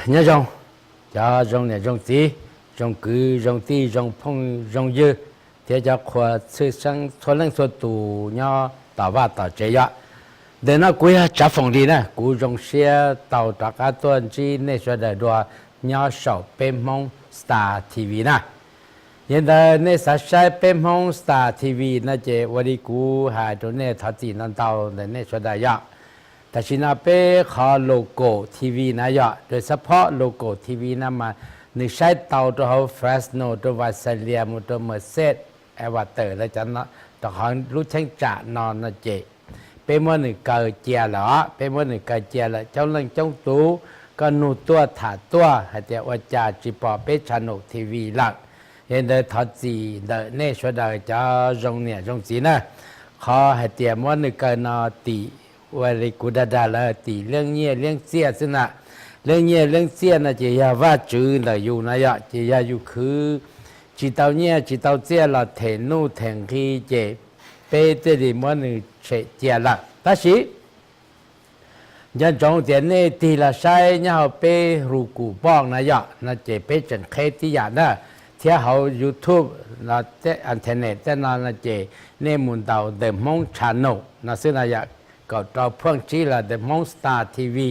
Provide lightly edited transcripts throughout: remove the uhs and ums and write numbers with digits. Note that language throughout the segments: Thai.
nhớ rong cho rong này rong tí rong cứ rong tí rong phong rong dư thế cho khoa sư sang thoát lên số tù nhau tàu va tàu chế ya để nó cuối trả phòng đi nè cú rong xe tàu trả cá tuần chi nên sẽ để đua nhau sầu bên mong Star TV nè hiện tại nên sẽ sai bên mong Star TV nè chếวันนี้กูหายตัวเนี่ยทัดจีนั่นเตาแต่เนี่ยsẽได้yaแต่ชินาเป้ขอโลโก้ทีวีนะยะโดยเฉพาะโลโก้ทีวีนั้นมาหนึ่งใช้เตาตัวเขาเฟรชโนตัววาซาเลียมตัวเมอร์เซดเอวาเตอร์แล้วจันนะตัวเขารู้ช่างจ่านอนนะเจเป็นเมื่อหนึ่งเกิดเจียเหรอเป็นเมื่อหนึ่งเกิดเจียแล้วเจ้าเรื่องเจ้าตู้ก็นูตัวถาตัวให้เจ้าว่าจ่าจีปอเป้ชานกทีวีหลักเห็นเดินทัดจีเดินเนชวดาจะจงเนี่ยจงจีนะขอให้เตรียมว่าหนึ่งเกิดนอตีวันนี้กูได้แล้วตีเรื่องเงี้ยเรื่องเสียสินะเรื่องเงี้ยเรื่องเสียนะจะยาว่าจืดเลยอยู่นะยะจะยาอยู่คือจีเตาเงี้ยจีเตาเสียเราเทนู่เทงที่เจเป้เจดีมันหนึ่งเฉดเจียละแต่สิยันจงเดียนนี่ตีละใช้เนี่ยเป้รูกูบ้องนะยะนะเจเป้จังเคที่ยานะเที่ยวเขา YouTube นะเจ้าอินเทอร์เน็ตเจ้านะเจเนี่ยมุนเตาเดมงชาโนนะซึ่งนะยะก็เราเพิ่งชี้ละเดมอนสตาร์ทีวี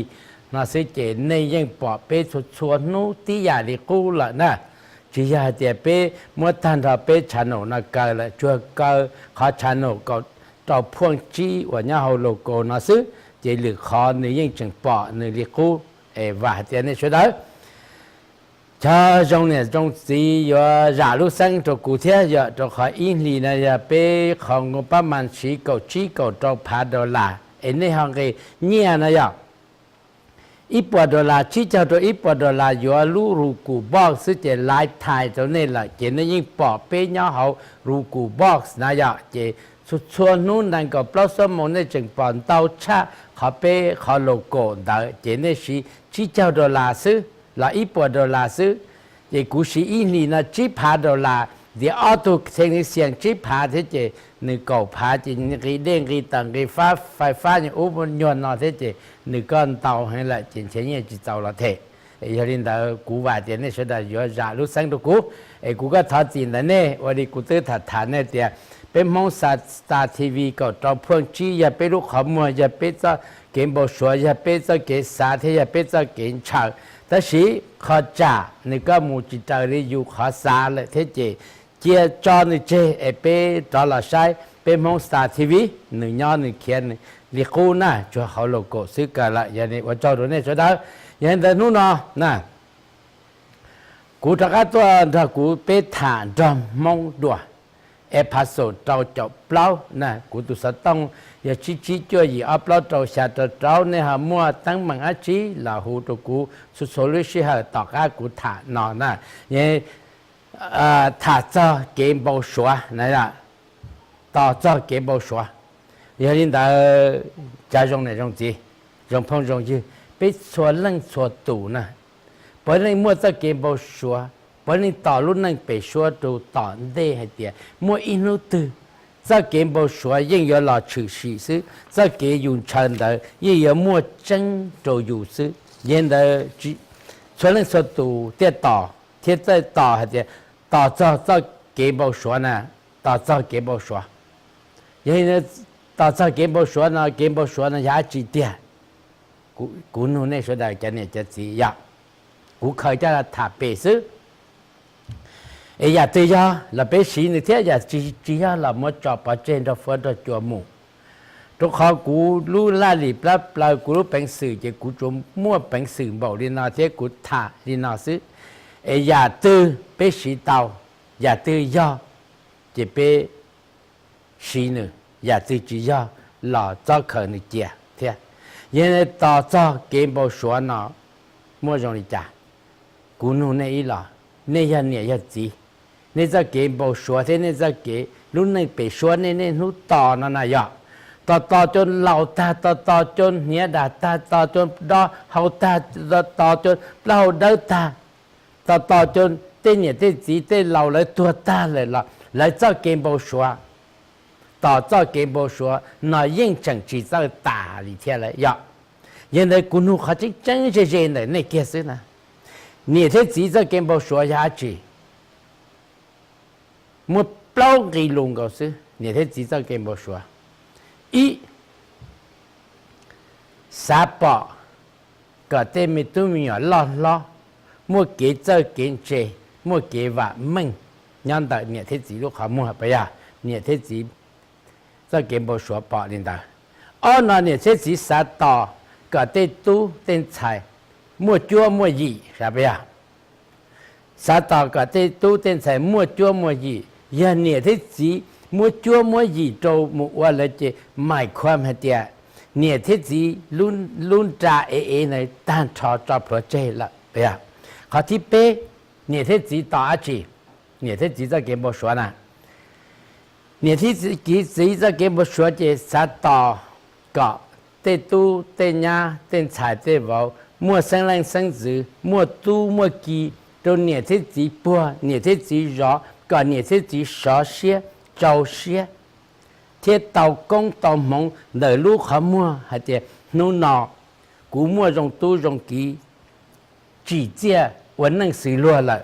น่าสิเจในยังปอเป้ชวนนู้ที่อยากได้กูละนะจีอยากจะเป้เมื่อท่านเราเป้ชานอนะเกิดละช่วยเกิดขอชานอก็เราเพิ่งชี้ว่าเนี่ยเขาโลโก้น่าสิเจหรือขอในยังจังปอในเรียกูว่าเจนี่ช่วยได้ชาจงเนี่ยจงสีว่าราลุสังตัวกูเทียจะตัวขออินลีนะจะเป้ของงบประมาณชี้เก่าตัว$1,000เอ็นในห้องก็เนี่ยนะยะ$1,000ชี้เจ้าตัว$1,000อยู่รู้รูกูบ็อกซ์เจไลฟ์ไทยตัวนี้ละเจนยิ่งปอบเป้เนี่ยเขารูกูบ็อกซ์นะยะเจสุดส่วนนู้นนั่นก็ปลอดสมองในจึงปอนเต้าชาเขาเป้เขาโลโก้ได้เจนนี่ชี้เจ้า$ซื้อละ$1,000ซื้อเจกูชี้อินลีนะ$10,000เดี๋ยวออโต้เทคนิคเสียงชิปพาที่เจนึกเก่าพาจริงกีเด้งกีตังกีฟ้าไฟฟ้าอย่างอุปยนต์นอที่เจนึกก้อนเตาให้ละจริงเช่นนี้จะเตาละเทยาลินดากูว่าเจนี่สุดาอยู่จ่าลุสังตุกูกูก็ทัดจีนแล้วเนี่ยวันนี้กูตื้อถัดฐานเนี่ยเดียเป็นมองสตาร์ทีวีก็จอมเพื่อนชี้อย่าไปลูกขโมยอย่าไปจะเกมบอลสวยอย่าไปจะเกมสาธิตอย่าไปจะเกมฉากแต่สิข้าจ่านี่ก็มูจิตารีอยู่ข้าสาเลยที่เจเจ้าจอนี่เจเป้ตลอดใช้เป็นมองสตาร์ทีวีหนึ่งย้อนหนึ่งเขียนเรียกกูนะช่วยเขาโลโก้ซื้อกันละอย่างนี้ว่าเจ้าตัวนี้ช่วยได้อย่างแต่นู้นนะกูถ้าตัวถ้ากูไปฐานจอมมองดัวพาสโซเจ้าเจ้าเปล่านะกูตุสต้องอย่าชี้จ่วยอัปโหลดเจ้าชาติเจ้าเนี่ยหามัวตั้งมังอาชีลาหูตัวกูสุดโซลิชิฮะต่อการกูฐานนอนนะยังถ้าจะเกมบอลชัวนั่นแหละต่อจะเกมบอลชัวอย่างนี้แต่家中那种子中碰中去被说冷说堵呢本来莫在เกมบอลชัว本来ต่อรุ่นนั้นไปชัวดูต่อได้ให้เดียมัวอินุตือ在เกมบอลชัวยัง有老持续是在เกม用长的也有莫真就有是现在虽然说堵跌倒贴在倒还的ต่อจะเกมบอลชัวนะต่อจะเกมบอลชัวยังไงต่อจะเกมบอลชัวนะยาจีเดียกูนู่นเนี่ยสุดท้ายจะเนี่ยจะจียากูเคยจะถ่าเปซื้ออยากตียาเราไปสีนี่เท่อยากจียาเรามาจับปัจเจนเราฟัดจัวหมูทุกข้อกูรู้ลาลีปลาปลากูรู้เป็นสื่อจะกูจมมั่วเป็นสื่อบอกลีนาเท่กูถ่าลีนาซื้ออย่าตื้อไปสีเตาอย่าตื้อย่อจะไปสีหนึ่งอย่าตื้อจีย่อหล่อเจ้าเขยนี่เจียเท่ยังไงต่อเจ้าเกมบอลชัวน่ะมั่วจงลีจ่ากูนู่นเนี่ยอีหล่อเนี่ยยัดจีเนี่ยจะเกมบอลชัวเท่เนี่ยจะเกมรุ่นนี้ไปชัวเนี่ยนู่นต่อนั่นน่ะย่อต่อจนเหล่าตาต่อจนเนี้ยด่าตาต่อจนดอเฮาตาต่อจนเราเดินตาต่อจนเต้เนี่ยเต้จีเต้เราเลยตัวตาเลยล่ะเลยเจ้าเกมบอลชัวต่อเจ้าเกมบอลชัวน่ายิ่งจังจีเจ้าตา里天来呀，现在古奴还真真是这样的，那解释呢？你这几只根本说下去，我包给龙告诉你这几只根本说，一三八个对面都没有拉，我给这给这，我给话问，让到你这几路好么不呀？你这几这根本说八领导，二呢你这几三刀个对都对菜。莫捉莫意，是不呀？啥道个对都等在莫捉莫意，也你的字莫捉莫意，就莫话了这买ความ係啲，你的字亂炸呢，單炒作破這了，不呀？好ที่เป๊你的字打起，你的字就給我說呢，你的字就給我說這啥道個對都對呀對菜對無。莫生人生子，莫都莫记，都年纪几波，年纪几热，个年纪几少些，早些。贴到公到梦，来路和莫还得努脑，古莫用都用记，直接我能水落了。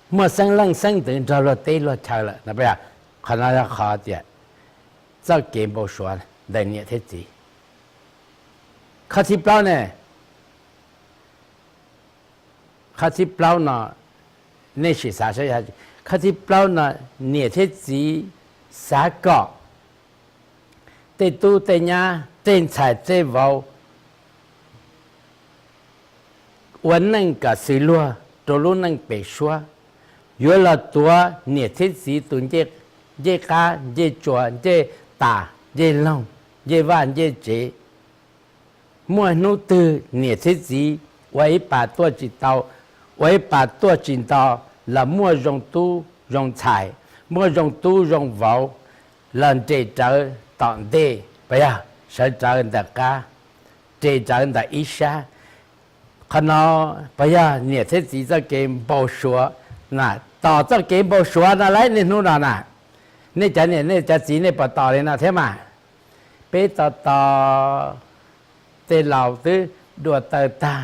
莫生人生子，着了对了超了，那不呀？可能要好点，这给不说了，来年纪几。可是不呢？可是不呢？那是啥事呀？可是不呢？你这几三个，对都对呀，对菜对物，我能个水落，都路能被说。有了多，你这几顿这家这做这打这弄这玩这这。莫努tư nhiệt thế gì vậy bà tua chỉ tàu vậy bà tua chỉ tàu là mua dùng tu dùng xài mua dùng tu dùng vào lần chế trở tận đề bây giờ sẽ trở thành cả chế trở thành ít xa còn nó bây giờ nhiệt thế gì cho cái bảo số nèต่อcho cái bảo số nó lấy nên nó nào nè nên chả nên chả chỉ nên bảoต่อlên nào thế mà bâyต่อแต่เราตื้อดัวเตอตา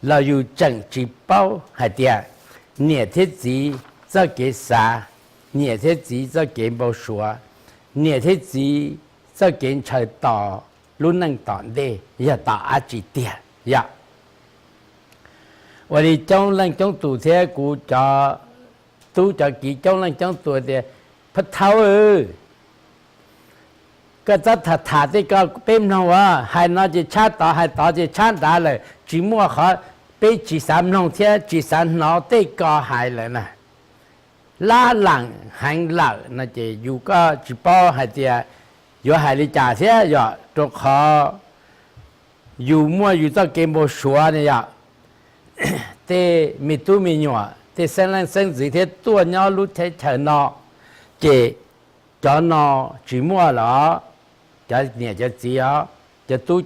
เราอยู่จังจีเป้าหายเดียเนี่ยเทจีจะเกษาเนี่ยเทจีจะเกบชัวเนี่ยเทจีจะเกณฑ์ชายต่อรุ่นนั่งต่อได้อย่าต่ออาจีเดียอย่าวันนี้จ้องเล่นจ้องตัวเท่กูจะตู้จะกี่จ้องเล่นจ้องตัวเดียพัดเท้าก็จะถาที่ก็เป็นน้องว่าให้น้องจะชาต่อให้ต่อจะชาได้เลยจีมัวเขาไปจีสามน้องเทียจีสามน้องได้ก็หายเลยนะล้าหลังหันหลังนั่นจะอยู่ก็จีป้อให้เดียอยู่หายลิจ่าเสียอยู่ตัวเขาอยู่มัวอยู่ต้องเกมโบชัวเนี่ยแต่มีตู้มีหนัวแต่เส้นแรงเส้นสีเทียตัวเนาะรู้เทเฉยเนาะเจจอนอจีมัวเหรอจะเนี่ยจะเสียจะตู้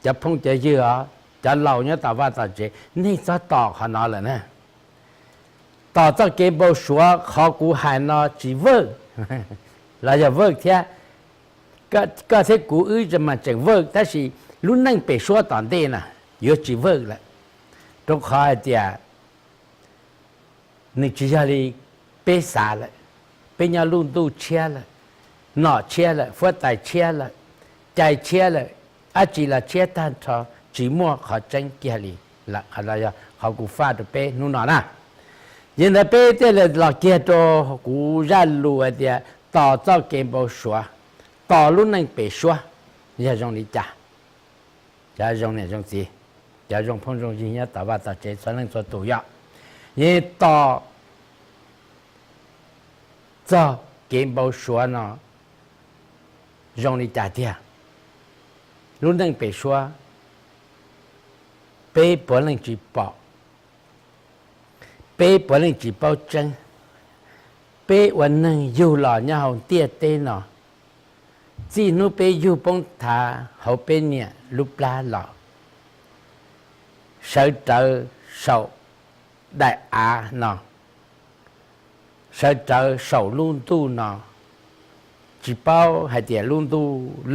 จะพุ่งจะเยอะจะเหล่าเนี่ยแต่ว่าต่อเจนี่จะต่อขนาดเลยนะต่อจากเกมโบชัวเขากูหายนอจีเวิร์กเราจะเวิร์กเทียก็เทกูจะมาจังเวิร์กแต่สิรุ่นนั่งไปชัวตอนเดน่ะเยอะจีเวิร์กแหละตรงคอยเดียนี่จีจะเลยเปสาเลยเป็นยาลุ่นตู้เชียเลยหน่อเชียเลยฟัวไตเชียเลยใจเชียเลยอาจีละเชียตันทอจีมัวเขาจังเกียรีละอะไรอะเขากูฟาดเป้นู่นน่ะนะยังแต่เป้เตเลยหลักเกียโตกูยันรู้เดียต่อเจ้าเกมโบชัวต่อรุ่นนั่งเปชัวอย่าจงลิจ่าอย่าจงเนี่ยจงสีอย่าจงพงจงยิงเนี่ยแต่ว่าต่อเจส่วนนั่งส่วนตัวยะยังต่อเจ้าเกมโบชัวเนาะจงลิจ่าเดียรุ่นนั่งเปชัวเป้ปวดนั่งจีปอเป้ปวดนั่งจีเป้าจังเป้วันนั่งอยู่หล่อเนี่ยเขาเตี้ยเต้เนาะจีนู้เป้อยู่ปงทาเขาเป็นเนี่ยรูปปลาหล่อเสือเจอเสาได้อาเนาะเสือเจอเสาลุ่นตู้เนาะจีเป้าให้เดี๋ยวลุ่นตู้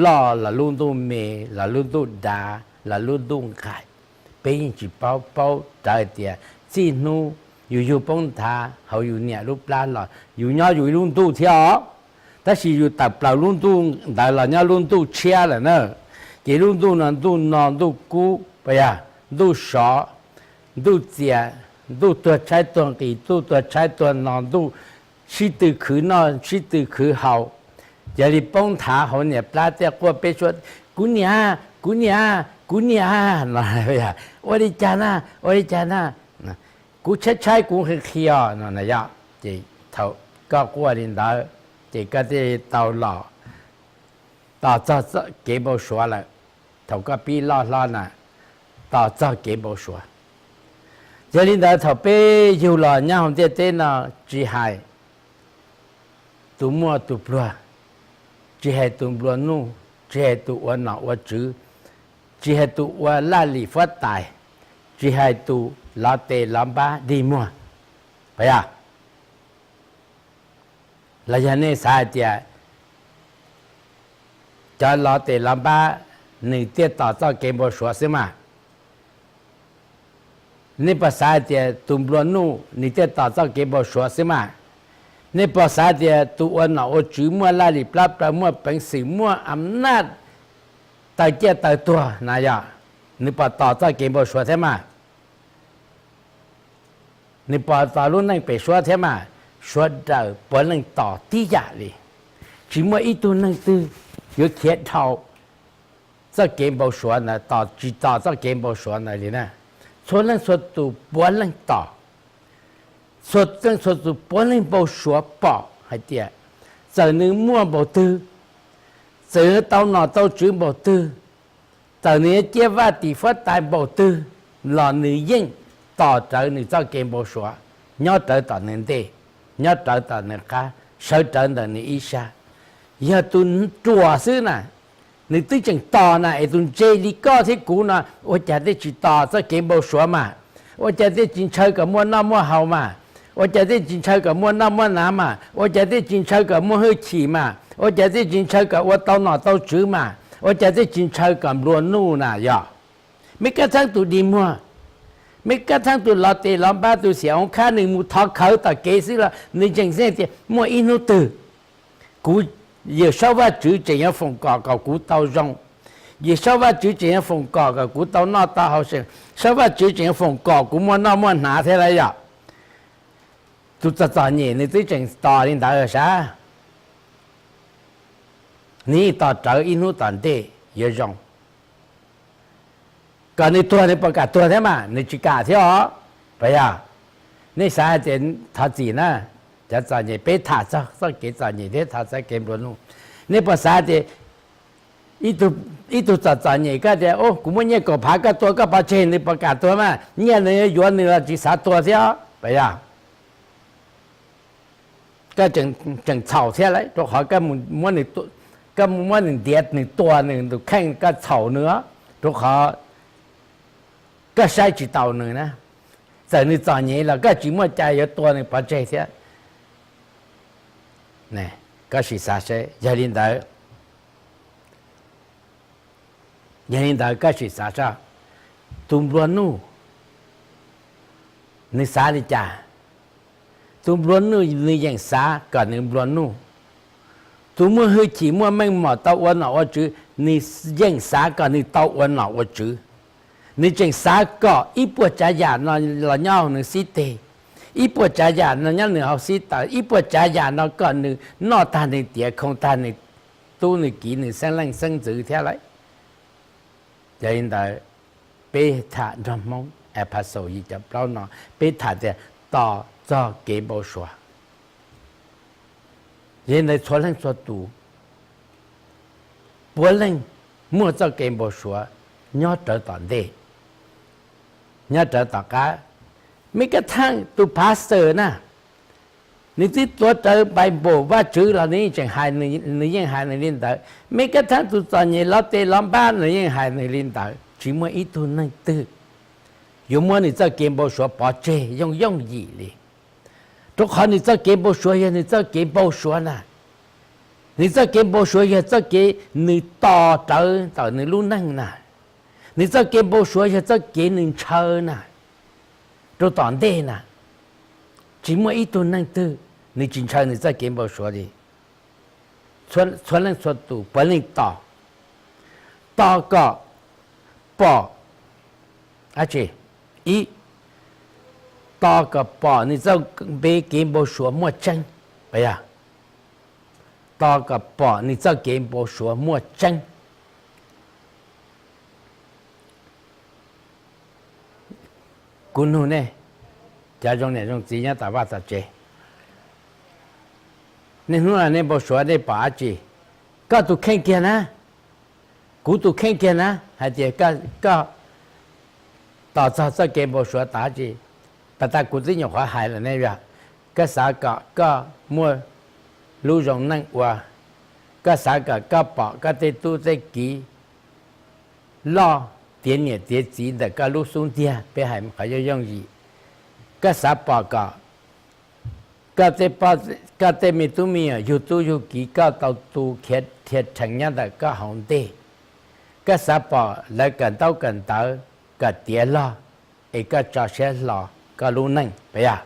ล่อละลุ่นตู้เมละลุ่นตู้ดาละลุ่นตู้ไก่เ bên chỉ bao trái tiền chỉ nuอยู่ป้งทาเขาอยู่เนี่ยรูปร่างหล่ออยู่ย่ออยู่รุ่นตู้เที่ยวแต่สิอยู่ตับเปล่ารุ่นตู้แต่เราเนี่ยรุ่นตู้เชี่ยเลยเนอะกี่รุ่นตู้นอนตู้นอนตู้กู้ไปอ่ะตู้สอตู้เจียตู้ตัวใช้ตัวตีตู้ตัวใช้ตัวนอนตู้ชิตือคือนอนชิตือคือเขาอย่าดิป้งทาเขาเนี่ยปลาเตี้ยกว่าไปชวนกูเนี่ยหน่อยไปอ่ะวันนี้จานะกูใช้กูคือเขียวนั่นนะยะจีเท่าก็กลัวดินดาจีก็ที่เตาหล่อต่อจะเก็บเอาชัวเลยเท่าก็ปีล่อน่ะต่อจะเก็บเอาชัวเจริญดาเท่าไปอยู่หล่อเนี่ยผมจะเต้นน่ะจีหายตัวมัวตัวปลัวจีให้ตัวปลัวนู่จีให้ตัววันหนาวจื้อจีให้ตัววันลาลีฟัดตายจีให้ตัวลาเตลำบาดีมัวไปอ่ะแล้วยันนี่สายเดียจะลาเตลำบาหนึ่งเตี้ยต่อต่อเกมบอชัวใช่ไหมนี่ภาษาเดียตุ่มบลวนู่นี่เตี้ยต่อต่อเกมบอชัวใช่ไหมนี่ภาษาเดียตัวหนาวจื้อมัวลาลิปลาปลามัวเป็นสิ่งมัวอำนาจตายเจ้าตายตัวนายะนี่พอต่อต่อเกมบอชัวใช่ไหม你把大陆那边说的嘛，说到不能到底下里，只么一度能都有铁头，这根本说呢，到知道这根本说那里呢，说能说都不能到，说真说都不能不说饱，还点，这能摸不得，这到哪到准不得，这你结发地方带不得，让你应。ต่อเจอหนึ่งเจ้าเกมโบชัวยอดเจอต่อหนึ่งเดยอดเจอต่อหนึ่งค่ะเชื่อเจอต่อหนึ่งอิชาอย่าตุนจั่วซื้อน่ะหนึ่งตึ้งจังต่อน่ะไอ้ตุนเจลิก้าที่กูน่ะว่าจะได้จิตต่อเจ้าเกมโบชัวมาว่าจะได้จินเชื่อกับมัวน้ำมัวเฮามาว่าจะได้จินเชื่อกับมัวน้ำมัวน้ำมาว่าจะได้จินเชื่อกับมัวเฮขี่มาว่าจะได้จินเชื่อกับว่าเต้าหน่อเต้าจื้อมาว่าจะได้จินเชื่อกับรัวนู่น่ะย่อไม่กระทั่งตัวดีมัวไม่กระทั่งตัวเราเตะลำบากตัวเสียงข้าหนึ่งมูทอเขาต่อเกสิละในจังเส้นที่มัวอินุตือกูอย่าชอบว่าจื้อจะยังฝงก่อกับกูเตาจงอย่าชอบว่าจื้อจะยังฝงก่อกับกูเตาหน้าตาเขาเสียงชอบว่าจื้อจะยังฝงก่อกูมัวหน้ามัวหนาเท่าไรอ่ะตุจะตอนนี้ในตัวจังต่อนี่ได้เหรอใช่นี่ต่อเจออินุตอนเตะเยอะจงก่อนในตัวในประกาศตัวใช่ไหมในจิกาที่อ๋อไปอ่ะในสายเจนทัดจีนะจะตอนนี้ไปถัดสักเกตตอนนี้เดี๋ยวถัดสักเกมรุ่นนู้นในภาษาเจอีตัวจัดตอนนี้ก็จะโอ้กูไม่เนี่ยก็พาก็ตัวก็พาเชนในประกาศตัวมาเนี่ยในย้อนในจิสาตัวที่อ๋อไปอ่ะก็จึงเฉาเท่าไรตัวเขาก็ม้วนหนึ่งตัวก็ม้วนหนึ่งเดียดหนึ่งตัวหนึ่งตัวแข้งก็เฉาเนื้อตัวเขาก็ใช้จิตเตาหนึ่งนะแต่ในตอนนี้เราก็จิมัวใจอยู่ตัวหนึ่งพอใจเสียนี่ก็สิสาเสยาลินดาก็สิสาเสตุมบลวนู่นิสาลิจ่าตุมบลวนู่นี่ยังสาก่อนหนึ่งบลวนู่ตุมมัวเฮจีมัวไม่หมดเต้าวันหนอจื้อนี่ยังสาก่อนนี่เต้าวันหนอจื้อนี่จึงสาก็อีปวดใจหยาดนอนละย่อหนึ่งสิเตอีปวดใจหยาดนอนย่อหนึ่งเอาสิตาอีปวดใจหยาดนอนก่อนหนึ่งนอตาหนึ่งเตี๋ยคงตาหนึ่งตู้หนึ่งกี่หนึ่งเส้นแรงเส้นจืดเท่าไรจะยินได้ไปถ่ายน้ำมงแอปพาโซยจะเปล่าหนอไปถ่ายแต่ต่อจอเก็บเอาชัวยินได้ชวนเล่นชวนตูปวดเล่นมั่วจอเก็บเอาชัวยอดเจอตอนเด็กยอดเจอต่อการไม่กระทั่งตัวพาสเตอร์นะนี่ที่ตัวเจอใบโบว่าชื่อเรานี้จะหายในยังหายในลิ้นตาไม่กระทั่งตัวตอนนี้เราเตะล้อมบ้านในยังหายในลิ้นตาchỉ mua ít thôi năng tư, dù mua thì cho kiếm bao số bỏ chê yong gì đi, tôi hỏi thì cho kiếm bao số thì cho kiếm bao số nè, thì cho kiếm bao số thì cho kiếm nửa to trở nửa luôn năng nè, 你这给不说一下，这给人吃呢，都当地呢，只么一顿能得，你经常你这给不说的，传人说度，不能到个报，而且一到个报，你这别给不说莫真，哎呀，到个报，你这给不说莫真。cún hôn nè, cha trong này trong chỉ nhá ta bắt ta chế, nên hôm nay bảo số đây bà chế, các tụ khen kia na, cú tụ khen kia na, hay là các tạo ra cái cái bảo số ta chế, bà ta cú tí nhỏ hóa hại là này vậy, các xã các mua lưu rong năng qua, các xã các bảo các tê tu tê kỹ lo tiền nhẹ tiền gì để các lúc xuống tiền, bé hay phải cho用gì, các xã bảo các tê mi tu mi yêu tu yêu kỹ các tàu tu thiệt thành nhất là các hồng tê, các xã bảo lại cần tàu các tiền lo, các trò xe lo, các lúc năng, bây giờ,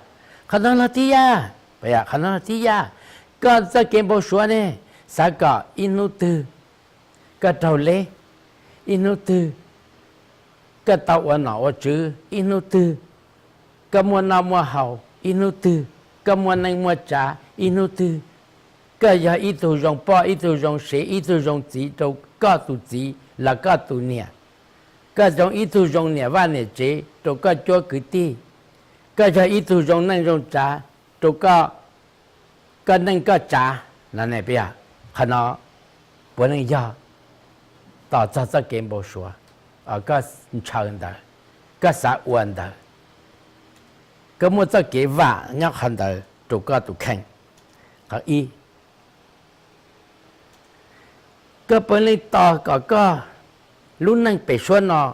khả năng là tí ya, bây giờ khả năng là tí ya, các gia kiến bảo số này, xã cả inu tư, các tàu lê, inu tư. Cái tàu ở nào ở chữ inu tư, cái mua nào mua hậu inu tư, cái mua này mua trả inu tư, cái giờ ít tu rong bao ít tu rong sẽ ít tu rong chỉ đâu cả tu chỉ là cả tu nhẹ, cái rong ít tu rong nhẹ và nhẹ chế đâu cả cho cái ti, cái giờ ít tu rong năng rong trả đâu cái năng cái trả là này bây giờ khả năng bữa nay giờ tạo ra cái game bảo số các chàng đó, các xã quan đó, các mua cho cái vả nhóc hành đó, tụ các tụ khen, các y, các bên này to các lúc năng bị xuân nó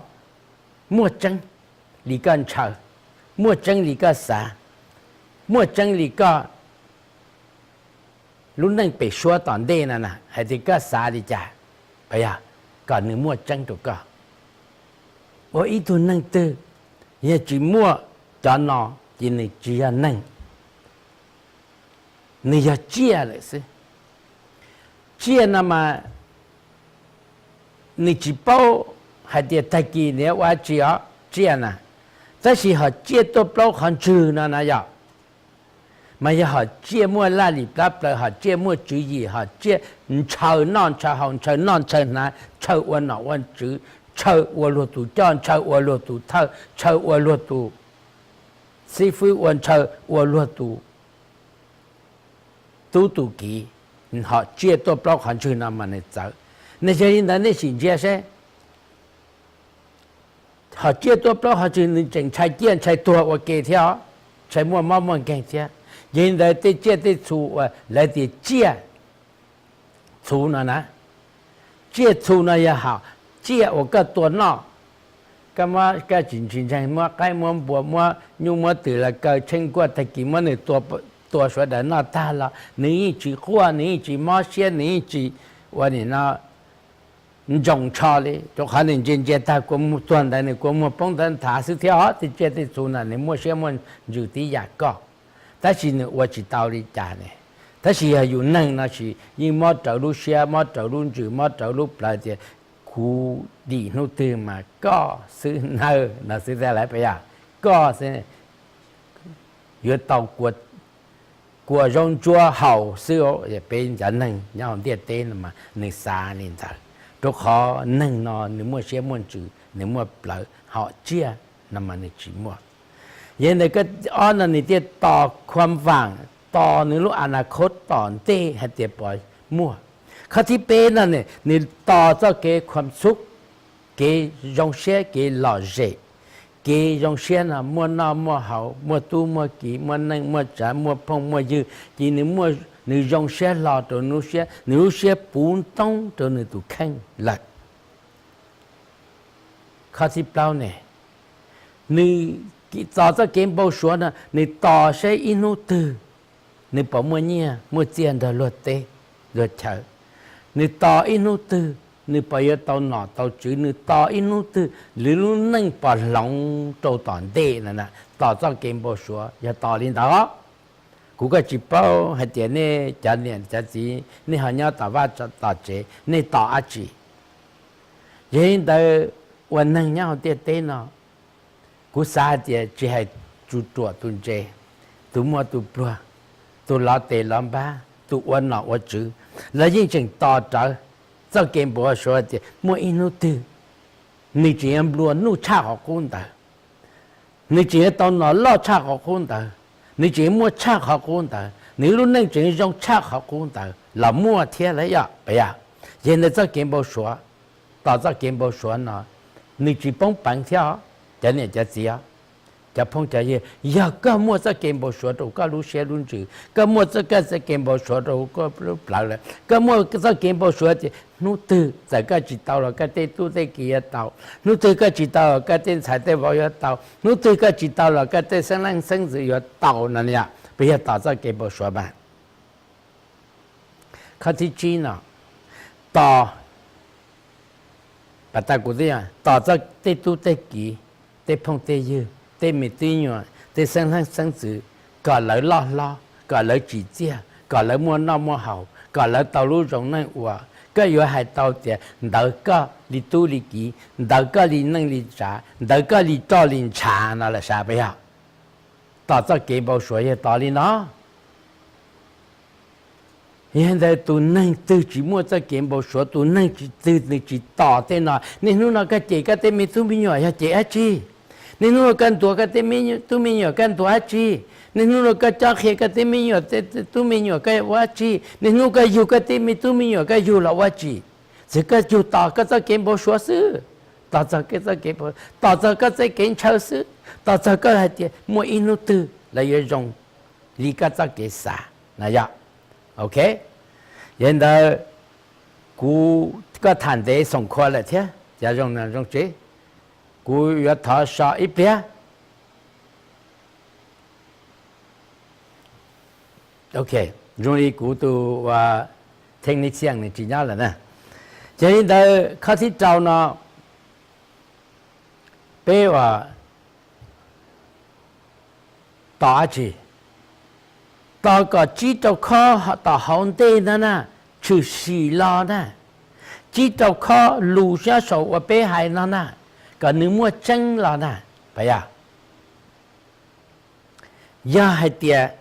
mua trắng, lý can chàng, mua trắng lý can xã, mua trắng lý can lúc năng bị xuân tận đây nè, hay thì các xã đi trả, bây giờ còn người mua trắng tụ các ở ít tu năng tư, giờ chỉ mua cho nó chỉ nên chỉ là năng, nên giờ chia lại chứ, chia nà mà nên chỉ bao hay để thay kỳ nếu qua chia nà,แต่是họ chiaตัวเปล่าขันจืดนะya, mà giờ họ chia mua la lì đáp lại họ chia mua chữ gì họ chia chờ non chờ hồng chờ non chờ nà chờ quan nọ quan chữ chờ quan luật tụ chọn chờ quan luật tụ thơ chờ quan luật tụ sư phụ quan chờ quan luật tụ tụ kỹ họ chiaตัวเปล่าขันจืดนะmà này giờ này cho nên là này xin chia sẻ họ chiaตัวเปล่าhọจืดnên chẳng chạy tiền chạyตัวว่าเกที่họ chạy mua muaเก่งที่hiện tại tôi chia tôi chủ lại thì chia chủ nó chia chủ nó ya hảo chia ở cái tuần nọ cái mà cái chính chẳng mà cái mà bùa mà nhưng mà từ là cái trên qua thời kỳ mà này tua số đó nó ta là nếu chỉ khoa nếu chỉ mà xe nếu chỉ và nó trồng trọt đi cho khả năng trên chế ta có một tuần này có một phong trần thả sự theo thì chế tôi chủ nó nếu mua xe mua dự tí giả có但是呢，我知道你讲呢，但是还有人那是因么走路些，么走路住，么走路来的，苦力努力嘛，ก็是那是在来不呀？ก็是越到过人做好事哦，也被人家能，然后跌跌了嘛，你杀人家，都好能喏，你莫些莫住，你莫来好接，那么你寂寞。ยังไงก็อ้อนนี่ที่ต่อความหวังต่อในโลกอนาคตต่อเต้ให้เตียปล่อยมั่วข้าที่เป็นนั่นเนี่ยนี่ต่อจะเกี่ยวความสุขเกี่ยงเสียเกี่ยหล่อเจเกี่ยงเสียน่ะมั่วน่ามั่วเหามั่วตู้มั่วกี่มั่วนั่งมั่วจ่ามั่วพงมั่วยืดจีนี่มั่วนี่ยงเสียหล่อตัวนู้เสียปูนต้องตัวนี่ตัวแข็งหลักข้าที่เปล่าเนี่ยนี่ต่อจะเกมbao số nè,你ต่อใช้อินุตือ你把么เนี่ย么เจียน的รถเตรถเฉย你ต่ออินุตือ你 nữ bây giờ tàu nọ tàu chữ nữ tàu in nữ tư lưỡi nữ nâng bỏ lòng trâu toàn đê nè tàu cho kiếm bộ số giờ tàu lên đó cú cái chỉ bao hay tiền này trả tiền trả gì này họ nhau tàu va tàu chế này tàu á chỉ hiện tạiวันนั้นnhau tiền tiền nó cú xa tiền chỉ hay chú chuột tuần chế tu mua tu bùa tu lao tê lao ba tu uốn nọ uốn chữ là những chuyện to trở cho kiếm bộ số thì mỗi in nút tư你只要不弄差好工的你只要到那老差好工的你只要摸差好工的你如能只用差好工的老摸天了呀不呀现在这kiếm bộ số到这kiếm bộ số呢你只帮半条这年这只呀จะพงจะเยอะก็มัวจะเกมบอสวดเราก็รู้เสียรู้จืดก็มัวจะก็จะเกมบอสวดเราก็เปล่าเลยก็มัวจะเกมบอสวดที่นู้ตื่นแต่ก็จิตเตาเราก็เต้ตู้เต้กี่เตานู้ตื่นก็จิตเตาเราก็เต้ใส่เต้บอยเตานู้ตื่นก็จิตเตาเราก็เต้生冷生子有เตานั่นเนี่ยไป要打这เกมบอสวดบ้างข้าที่จีนน่ะต่อปัตตากุฎีต่อจะเต้ตู้เต้กี่เต้พงเต้ยืtê mi tê nhọ tê sinh tử cả lời lo cả lời chỉ chia cả lời mua hậu cả lời tàu lúa rồng năng ua cái yếu hai tàu tiền đỡ cái li tu li kỹ đỡ cái li năng li trả đỡ cái li cho li trả nó là sao bây giờ tạo ra cái bao số ye tạo li nó hiện tại tụi năng từ chỉ mua ra cái bao số tụi năng chỉ tạo thế nào nên nó cái chỉ cái tê mi tu mi nhỏ ya chỉ chi nên nó cần tuổi cái tên mình tu mình nhỏ cần tuổi chi nên nó cái chắc khi cái tên mình nhỏ tu mình nhỏ cái quá chi nên nó cái yêu cái tên mình tu mình nhỏ cái yêu là quá chi chỉ cái yêu tạo cái kiếm bao số sư tạo cái kiếm bao tạo cái kiếm châu sư tạo cái là gì mỗi in nó từ là yêu dùng lý cái cái啥那样 OK 现在古个谈的上课了天加用那种这cú yếu thọ sợ ít bé ok rồi cú tu và technician này chỉ nhau là nè cho nên là khai thị trâu nó bé và tỏ chỉ tỏ có chỉ trâu khó tỏ hồn tê nữa nè trừ xì lo nè chỉ trâu khó lù ra sầu và bé hại nó nè cái nữ mua chân là nè phải à giờ hay tiệt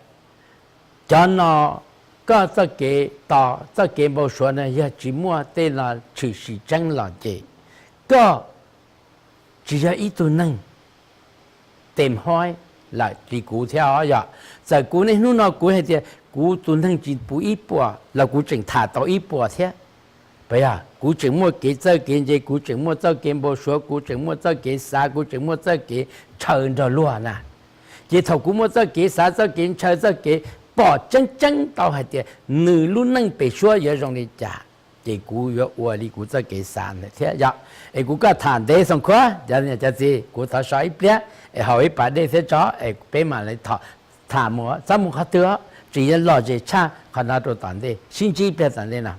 cho nó có cái tao cái bao số này giờ chỉ mua tên là chỉ sĩ chân là gì có chỉ là ít tu năng tìm hỏi là đi cụ theo giờ giờ cụ này nó cụ hay tiệt cụ tu năng chỉ bù ít bùa là cụ chỉnh thả tao ít bùa thế bây giờ cụ chừng mua cái cái gì cụ chừng mua cái bao số cụ chừng mua cái啥cụ chừng mua cái chờ rồi luôn nè chỉ thầu cụ mua cái啥cái chờ cái bỏ chân tao hay thì nữ luôn năng bị số giờ trong đi trả chỉ cụ yếu uổng đi cụ cái啥này thế giờ ấy cụ cái thằng đấy xong quá giờ này giờ gì cụ tháo sợi bia ấy hỏi bà đây thế cho ấy bé mà lại thả mua sao mua khát nữa chỉ là lo gì cha khả năng đồ tàn đấy xin chỉ bé tàn đấy nào